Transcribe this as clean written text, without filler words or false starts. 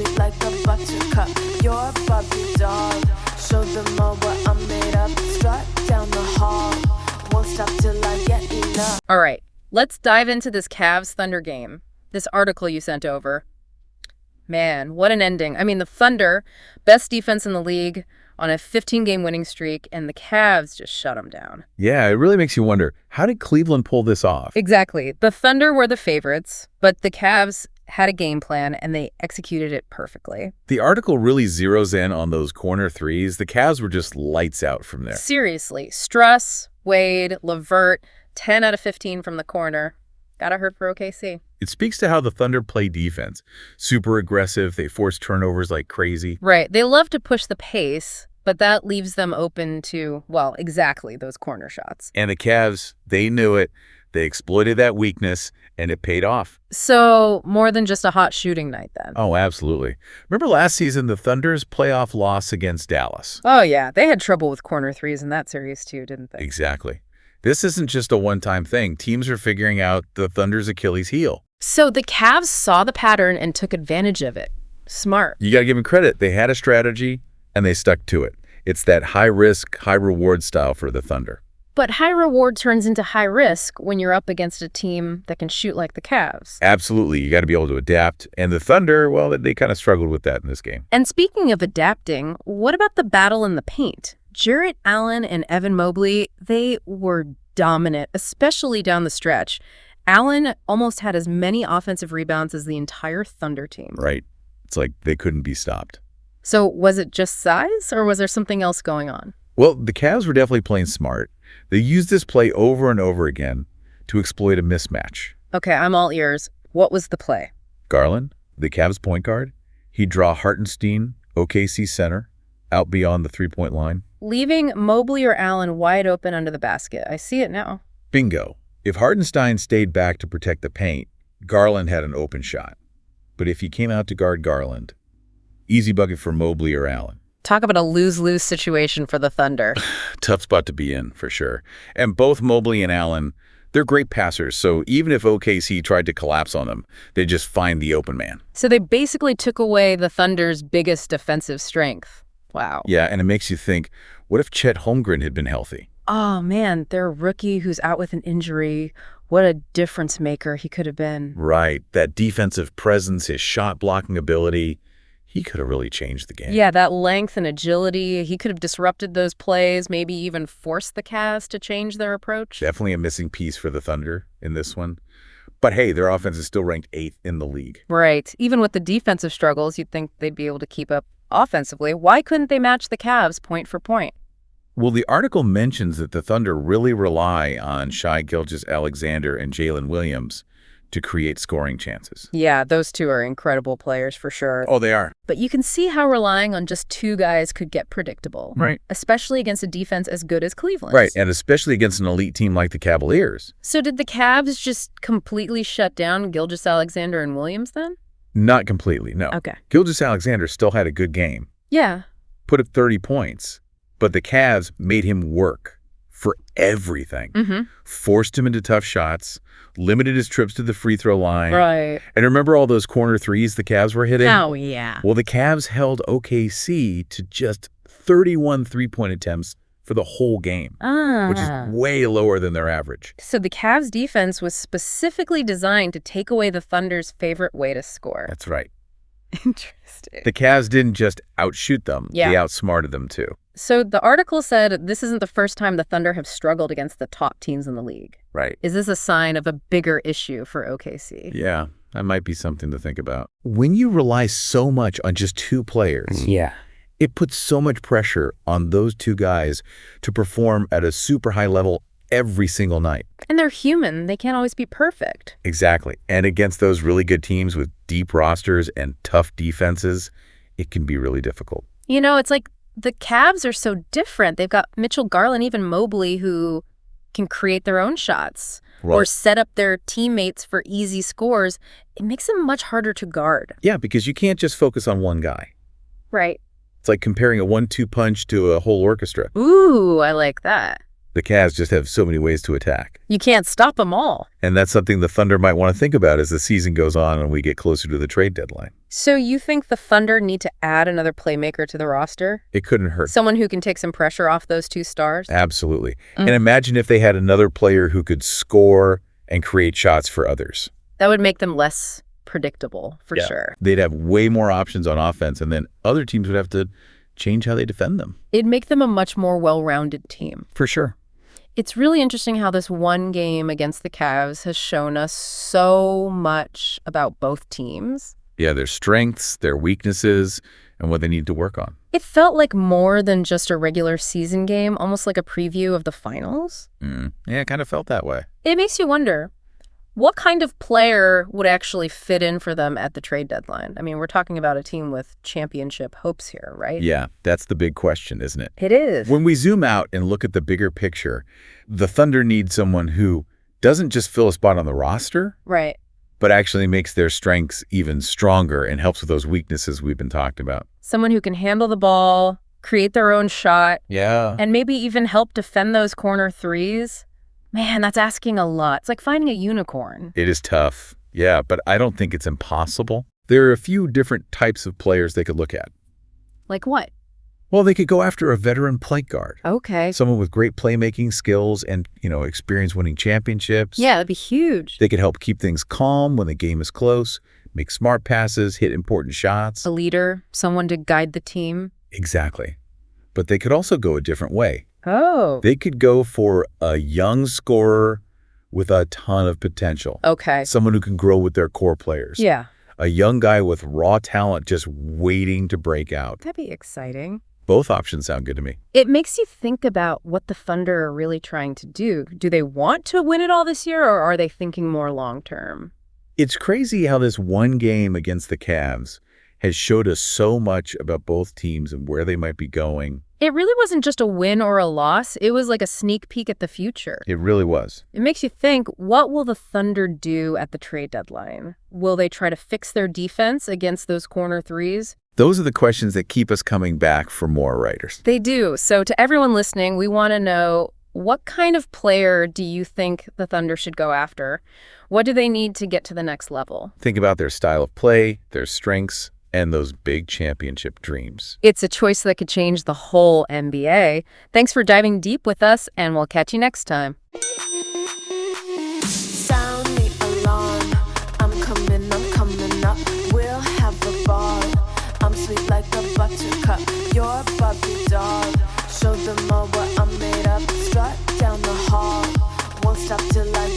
sweet like a buttercup. You're a Barbie doll. Show them all what I'm made of. Strut down the hall. Won't stop till I get enough. All right, let's dive into this Cavs-Thunder game. This article you sent over. Man, what an ending. I mean, the Thunder, best defense in the league on a 15-game winning streak, and the Cavs just shut them down. Yeah, it really makes you wonder, how did Cleveland pull this off? Exactly. The Thunder were the favorites, but the Cavs had a game plan, and they executed it perfectly. The article really zeroes in on those corner threes. The Cavs were just lights out from there. Seriously. Struss, Wade, LeVert, 10 out of 15 from the corner. Gotta hurt for OKC. It speaks to how the Thunder play defense. Super aggressive. They force turnovers like crazy. Right. They love to push the pace, but that leaves them open to, well, exactly those corner shots. And the Cavs, they knew it. They exploited that weakness, and it paid off. So more than just a hot shooting night then. Oh, absolutely. Remember last season, the Thunder's playoff loss against Dallas? Oh, yeah. They had trouble with corner threes in that series too, didn't they? Exactly. This isn't just a one-time thing. Teams are figuring out the Thunder's Achilles heel. So the Cavs saw the pattern and took advantage of it. Smart. You got to give them credit. They had a strategy, and they stuck to it. It's that high-risk, high-reward style for the Thunder. But high reward turns into high risk when you're up against a team that can shoot like the Cavs. Absolutely. You got to be able to adapt. And the Thunder, well, they kind of struggled with that in this game. And speaking of adapting, what about the battle in the paint? Jarrett Allen and Evan Mobley, they were dominant, especially down the stretch. Allen almost had as many offensive rebounds as the entire Thunder team. Right. It's like they couldn't be stopped. So was it just size, or was there something else going on? Well, the Cavs were definitely playing smart. They used this play over and over again to exploit a mismatch. Okay, I'm all ears. What was the play? Garland, the Cavs point guard, he'd draw Hartenstein, OKC center, out beyond the three-point line. Leaving Mobley or Allen wide open under the basket. I see it now. Bingo. If Hartenstein stayed back to protect the paint, Garland had an open shot. But if he came out to guard Garland, easy bucket for Mobley or Allen. Talk about a lose-lose situation for the Thunder. Tough spot to be in, for sure. And both Mobley and Allen, they're great passers, so even if OKC tried to collapse on them, they'd just find the open man. So they basically took away the Thunder's biggest defensive strength. Wow. Yeah, and it makes you think, what if Chet Holmgren had been healthy? Oh, man, their rookie who's out with an injury. What a difference maker he could have been. Right. That defensive presence, his shot-blocking ability, he could have really changed the game. Yeah, that length and agility. He could have disrupted those plays, maybe even forced the Cavs to change their approach. Definitely a missing piece for the Thunder in this one. But hey, their offense is still ranked 8th in the league. Right. Even with the defensive struggles, you'd think they'd be able to keep up offensively. Why couldn't they match the Cavs point for point? Well, the article mentions that the Thunder really rely on Shai Gilgeous-Alexander and Jalen Williams to create scoring chances. Yeah, those two are incredible players for sure. Oh, they are. But you can see how relying on just two guys could get predictable. Right. Especially against a defense as good as Cleveland's. Right, and especially against an elite team like the Cavaliers. So did the Cavs just completely shut down Gilgeous-Alexander and Williams then? Not completely, no. Okay. Gilgeous-Alexander still had a good game. Yeah. Put up 30 points. But the Cavs made him work for everything. Forced him into tough shots, limited his trips to the free throw line. Right. And remember all those corner threes the Cavs were hitting? Oh, yeah. Well, the Cavs held OKC to just 31 three-point attempts for the whole game, which is way lower than their average. So the Cavs defense was specifically designed to take away the Thunder's favorite way to score. That's right. Interesting. The Cavs didn't just outshoot them. Yeah. They outsmarted them, too. So the article said this isn't the first time the Thunder have struggled against the top teams in the league. Right. Is this a sign of a bigger issue for OKC? Yeah, that might be something to think about. When you rely so much on just two players, it puts so much pressure on those two guys to perform at a super high level every single night. And they're human. They can't always be perfect. Exactly. And against those really good teams with deep rosters and tough defenses, it can be really difficult. You know, it's like the Cavs are so different. They've got Mitchell Garland, even Mobley, who can create their own shots or set up their teammates for easy scores. It makes them much harder to guard. Yeah, because you can't just focus on one guy. Right. It's like comparing a 1-2 punch to a whole orchestra. Ooh, I like that. The Cavs just have so many ways to attack. You can't stop them all. And that's something the Thunder might want to think about as the season goes on and we get closer to the trade deadline. So you think the Thunder need to add another playmaker to the roster? It couldn't hurt. Someone who can take some pressure off those two stars? Absolutely. And imagine if they had another player who could score and create shots for others. That would make them less predictable, for sure. They'd have way more options on offense, and then other teams would have to change how they defend them. It'd make them a much more well-rounded team. For sure. It's really interesting how this one game against the Cavs has shown us so much about both teams. Yeah, their strengths, their weaknesses, and what they need to work on. It felt like more than just a regular season game, almost like a preview of the finals. Yeah, it kind of felt that way. It makes you wonder, what kind of player would actually fit in for them at the trade deadline? I mean, we're talking about a team with championship hopes here, right? Yeah, that's the big question, isn't it? It is. When we zoom out and look at the bigger picture, the Thunder need someone who doesn't just fill a spot on the roster, right, but actually makes their strengths even stronger and helps with those weaknesses we've been talking about. Someone who can handle the ball, create their own shot, and maybe even help defend those corner threes. Man, that's asking a lot. It's like finding a unicorn. It is tough. Yeah, but I don't think it's impossible. There are a few different types of players they could look at. Like what? Well, they could go after a veteran point guard. Okay. Someone with great playmaking skills and, experience winning championships. Yeah, that'd be huge. They could help keep things calm when the game is close, make smart passes, hit important shots. A leader, someone to guide the team. Exactly. But they could also go a different way. Oh. They could go for a young scorer with a ton of potential. Okay. Someone who can grow with their core players. Yeah. A young guy with raw talent just waiting to break out. That'd be exciting. Both options sound good to me. It makes you think about what the Thunder are really trying to do. Do they want to win it all this year, or are they thinking more long-term? It's crazy how this one game against the Cavs has showed us so much about both teams and where they might be going. It really wasn't just a win or a loss. It was like a sneak peek at the future. It really was. It makes you think, what will the Thunder do at the trade deadline? Will they try to fix their defense against those corner threes? Those are the questions that keep us coming back for more writers. They do. So to everyone listening, we want to know, what kind of player do you think the Thunder should go after? What do they need to get to the next level? Think about their style of play, their strengths, and those big championship dreams. It's a choice that could change the whole NBA. Thanks for diving deep with us, and we'll catch you next time. Sound the alarm. I'm coming up. We'll have a ball. I'm sweet like a buttercup. You're a puppy dog. Show them all what I'm made of. Strut down the hall. Won't stop till I